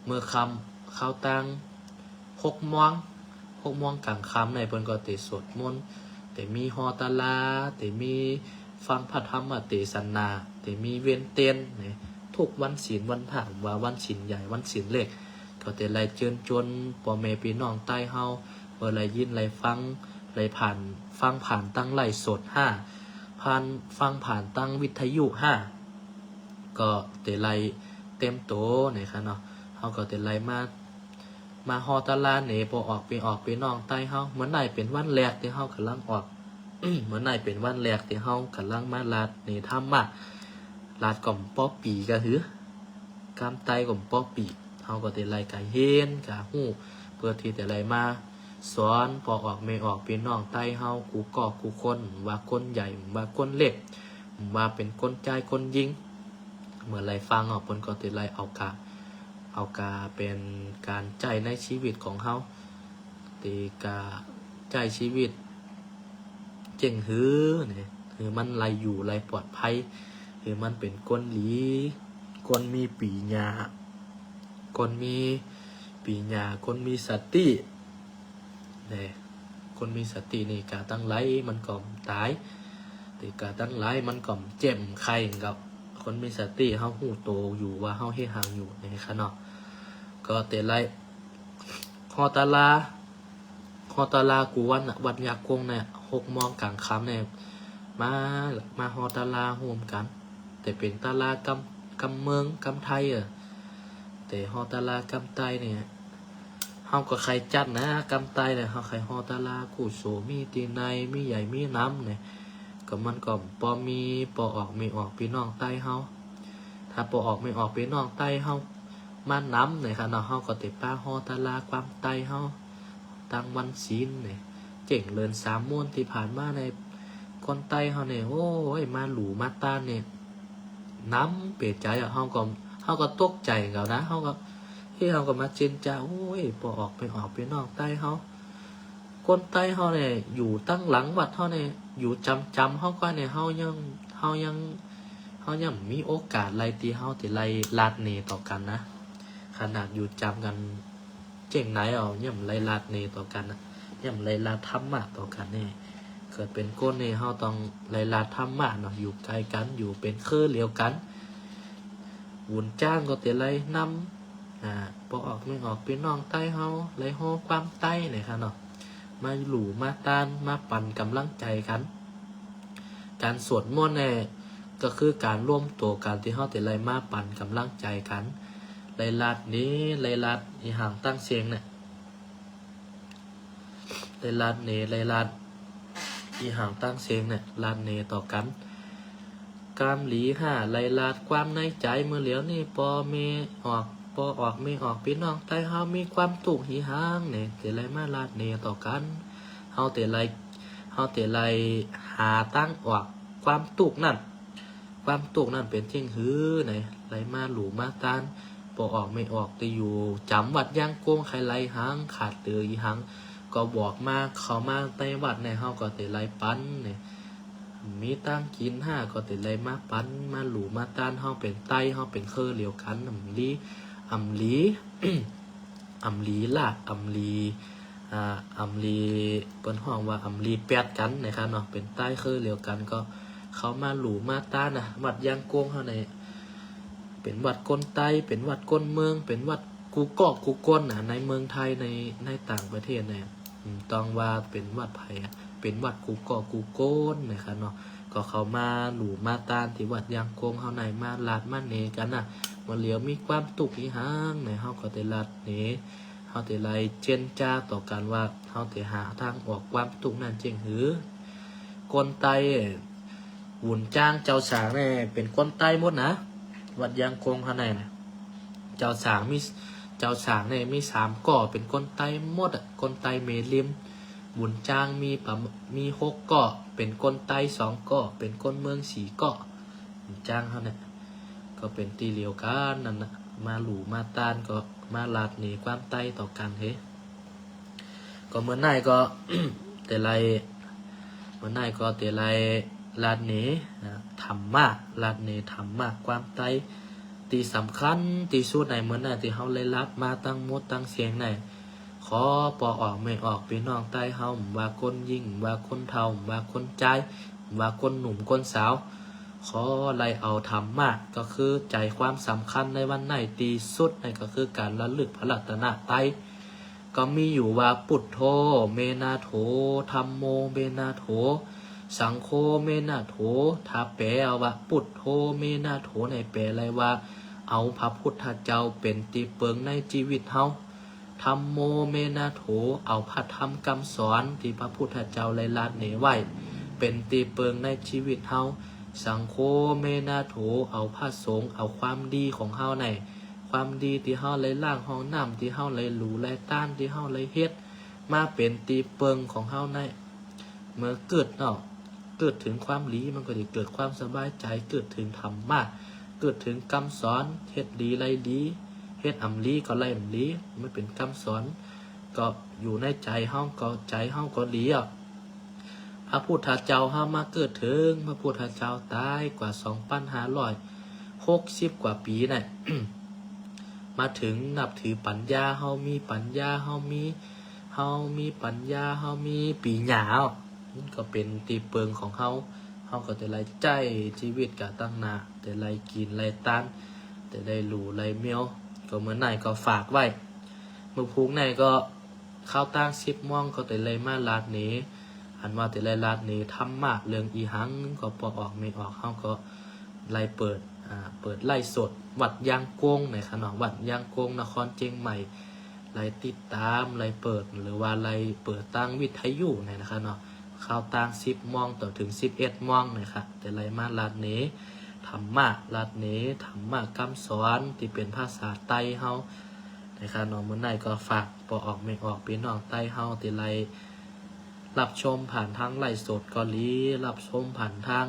เมื่อค่ำเข้าตั้ง6 โมงกลางค่ำในเพิ่นก็ติสวดมนต์แต่มีฮอตาลาแต่มีฟังพระธรรมเทศนาแต่มีเวียนเต้นนี่ทุกวันศีลวันพระว่าวันศีลใหญ่วันศีลเล็กก็แต่ไล่เชิญชวนพ่อแม่พี่น้องใต้เฮาเมื่อไล่ยินไล่ฟังไล่ฟังผ่านตั้งไล่สดฟังผ่านตั้งวิทยุก็แต่ไล่เต็มโตนะครับเนาะเฮาก็แต่ไล่มาฮอตาลาเนี่ยพอออกไปน้องใต้เฮาเหมือนไหนเป็นวันแรกที่เฮากำลังออก เหมือนไหนเป็นวันแรกที่เฮากำลังมาลาดในถ้ำลาดก่อมป้อปีก็หือกามไตก่อมป้อปีเฮาก็แต่ไล่กะเฮ็นกะฮู้เพื่อที่แต่ไล่มาสอนพอออกไม่ออกพี่น้องใต้เฮากูคนว่าคนใหญ่ว่าคนเล็กว่าเป็นคนใจคนยิงเมื่อไรฟังออกเพิ่นก็ติไล่เอากาเป็นการใจในชีวิตของเฮาตีกาใจชีวิตเจ๋งหือเนี่ยคือมันไรอยู่ไรปลอดภัยคือมันเป็นคนหลีคนมีปีญาคนมีสติเนี่ยค คนมีสตินี่กาตั้งไหลมันก็ตายแต่กาตั้งไหลมันก็เจ็บไข้กับคนมีสติเฮาฮู้โตอยู่ว่าเฮาเฮ็ดหางอยู่นะครับเนาะก็แต่ไรฮอตาลากูวันวัดยากงเนี่ย6 โมงกลางค่ำเนี่ยมาฮอตาลาร่วมกันแต่เป็นตาลากำเมืองกำไทยแต่ฮอตาลากำไตเนี่ยเฮาก็ใครจัดนะกำไตเนี่ยเฮาใครฮอตาลากูโสมีตีในมีใหญ่มีน้ำเนี่ยก็มันก็ปอมีปอออกมีออกพี่น้องใต้เฮาถ้าปอออกไม่ออกพี่น้องใต้เฮามาน้ำเนี่ยค่ะเนาะเฮาก็ติป้าฮอตาลาความไตเฮาตั้งวันศีลเนี่ยเจ๋งเลิน3 ม้วนที่ผ่านมาในคนไต้เฮาเนี่ยโอ้ยมาหลูมาต้านเนี่ยน้ำเปลี่ยนใจเฮาก็ตกใจเขานะเฮาก็มาเจนจ้าโอ้ยพอออกไปนอกใต้เฮาคนใต้เฮาเนี่ยอยู่ตั้งหลังวัดเฮาเนี่ยอยู่จำเฮาก็เนี่ยเฮายังมีโอกาสไล่ตีเฮาที่ไล่ลาดเนต่อกันนะขนาดอยู่จำกันเจ๋งไหนย่ำไล่ลาดเนต่อกันนะย่ำไล่ลาดธรรมะต่อกันเนี่ยเกิดเป็นก้นเนี่ยเฮาต้องไล่ลาดธรรมะเนาะอยู่ไกลกันอยู่เป็นเครือเดียวกันวุ่นจ้างก็แต่ไล่นำพอออกไม่ออกเป็นน้องใต้เฮาไล่ฮอความใต้เนี่ยค่ะเนาะมาหลู่มาต้านมาปั่นกำลังใจกันการสวดมนต์เนี่ยก็คือการร่วมตัวกันที่เฮาแต่ไล่มาปั่นกำลังใจกันไล่ลาดนี้ไล่ลาดอีห่างตั้งเสียงเนี่ยไล่ลาดเนไล่ลาดอีห่างตั้งเสียงเนี่ยลาดเนต่อกันกามหลีไล่ลาดความในใจเมื่อเหลียวนี่พอออกไม่ออกพี่น้องใต้เฮามีความตุกหีหางเนี่ยแต่ไรมาลาดเนต่อกันเฮาแต่ไรหาตั้งออกความตุกนั่นเป็นเที่ยงหื้อเนี่ยไรมาหลูมาตานพอออกไม่ออกแต่อยู่จำวัดย่างโกงใครไรหางขาดเตืออีหางก็บอกมาเขามาใต้วัดในเฮาก็แต่ไรปั้นเนี่ยมีตั้งกินก็แต่ไรมาปั้นมาหลูมาตานเฮาเป็นไตเฮาเป็นเครือเหลียวกันอำลีอำลีลากอำลีเปิ้นห้องว่าอำลีแปดกันนะครับเนาะเป็นใต้เครือเหลียวกันก็เขามาหลูมาต้านวัดยางโกงเฮาในเป็นวัดก้นไต้เป็นวัดก้นเมืองเป็นวัดกูกอกกูก้นในเมืองไทยในต่างประเทศเนี่ยต้องว่าเป็นวัดไผเป็นวัดกูกอกกูก้นนะครับเนาะก็เขามาหลูมาต้านที่วัดยางโกงเฮาในมาลาดมาเนกันวันเหลียวมีความตุกอีหางในเฮาก็ได้ลัดนี้เฮาได้ไล่เจนจ้าต่อกันว่าเฮาได้หาทางออกความตุกนั่นเจงหือคนไต้หุ่นจ้างเจ้าสางเนี่ยเป็นคนไต้หมดนะวัดยางคงข้างในนะเจ้าสางเนี่ยมี3 ก่อเป็นคนไต้หมดคนไต้เมลิมหุ่นจ้างมี6 ก่อเป็นคนไต้2 ก่อเป็นคนเมือง4 ก่อหุ่นจ้างเขาเนี่ยก็เป็นตีเหลียวกันนั่นนะมาหลู่มาต้านก็มาลาดหนีความใต้ต่อกันก็เมื่อไหร่ก็ แต่ไรลาดหนีธรรมะลาดหนีธรรมะความใต้ตีสำคัญตีสุดในเมื่อไหร่ที่เฮาเลยรับมาตั้งมดตั้งเสียงไหนขอปออกไม่ออกพี่น้องใต้เฮาว่าคนยิ่งว่าคนเฒ่าว่าคนใจว่าคนหนุ่มคนสาวขอไล่เอาธรรมะก็คือใจความสำคัญในวันไหนตีสุดในก็คือการระลึกพระรัตนตรัยก็มีอยู่ว่าปุถโธเมนาโถธัมโมเมนาโถสังโฆเมนาโถถ้าแปลเอาว่าปุถโธเมนาโถในแปลอะไรว่าเอาพระพุทธเจ้าเป็นตีเปิงในชีวิตเฮาธัมโมเมนาโถเอาพระธรรมคำสอนที่พระพุทธเจ้าไล่ลาดเหนไว้เป็นตีเปิงในชีวิตเฮาสังโฆเมนาโถเอาพระสงฆ์เอาความดีของเฮาในความดีที่เฮาเลยล่างห้องน้ำที่เฮาเลยหลูเลยต้านที่เฮาเลยเฮ็ดมาเป็นตีเปิงของเฮาในเมื่อเกิดถึงความดีมันก็จะเกิดความสบายใจเกิดถึงธรรมะเกิดถึงคำสอนเฮ็ดดีไรดีเฮ็ดอำลีก็ไรอำลีไม่เป็นคำสอนก็อยู่ในใจเฮาก็ใจเฮาก็ดีพระพุทธเจ้าเฮามาเกิดถึงพระพุทธเจ้าตายกว่า 2,560 กว่าปีน่ะ มาถึงนับถือปัญญาเฮามีปัญญาเฮา ามีปัญญาเฮามีปีหญามันก็เป็นตีเปิงของเฮาก็จะไล่ใจชีวิตกะตั้งหน้าแต่ไล่กินไล่ตันแต่ไล่หลูไล่เมียวก็เหมือนไหนก็ฝากไว้มือพุงไหนก็เข้าตั้ง10 โมงก็แต่ไล่มาลาดนี้อันว่าแต่ไล่ลาดนี้ทำมากเรื่องอีหังก็ปอกออกไม่ออกเฮาก็ไล่เปิดไล่สดวัดยางกงในขนมวัดยางกงนครเชียงใหม่ไล่ติดตามไล่เปิดหรือว่าไล่เปิดตั้งวิทยุนะครับเนาะเข้าตั้ง10 โมงต่อถึง11 โมงนะครับแต่ไล่มาลาดนี้ธรรมะลาดนี้ธรรมะคำสอนที่เป็นภาษาไต้เฮานะครับเนาะมื้อไหนก็ฝากปอกออกไม่ออกพี่น้องไต้เฮาที่ไล่รับชมผ่านทางไลฟ์สดเกาหลีรับชมผ่านทาง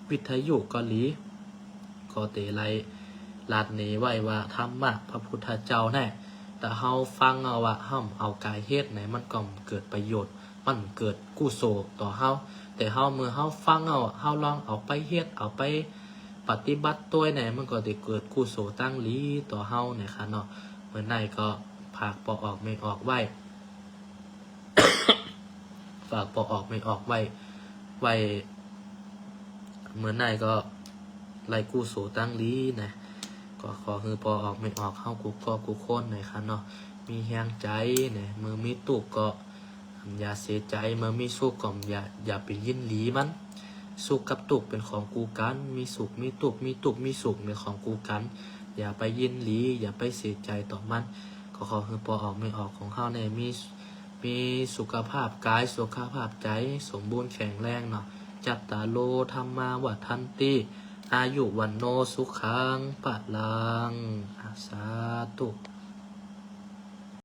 วิทยุเกาหลีก็เตไลลาดนี้ไว้ว่าธรรมะพระพุทธเจ้าแน่แต่เฮาฟังเอาว่าห้ามเอากายเฮ็ดไหนมันก็เกิดประโยชน์มันเกิดกุศลต่อเฮาแต่เฮาเมื่อเฮาฟังเอาเฮาลองเอาไปเฮ็ดเอาไปปฏิบัติตัวไหนมันก็จะเกิดกุศลตั้งลีต่อเฮาเนี่ยค่ะเนาะเมื่อไหนก็ผากปอกออกไม่ออกไว้ ฝากปอกออกไม่ออกไว้เหมือนนายก็ไล่กู้โสตั้งลีนะก็ขอคือปอออกไม่ออกเข้ากูโค่นหน่อยครับเนาะมีแหงใจเนี่ยมือมีตุกก็อย่าเสียใจมือมีสุขก็อย่าไปยินหลีมันสุขกับตุกเป็นของกูกันมีสุขมีตุกมีสุขเป็นของกูกันอย่าไปยินหลีอย่าไปเสียใจต่อมันก็ขอคือปอออกไม่ออกของเขาเนี่ยมีสุขภาพกายสุขภาพใจสมบูรณ์แข็งแรงเนาะจัตตาโลธรรมาวัฏันติอายุวันโนสุขังปะลังสาธุ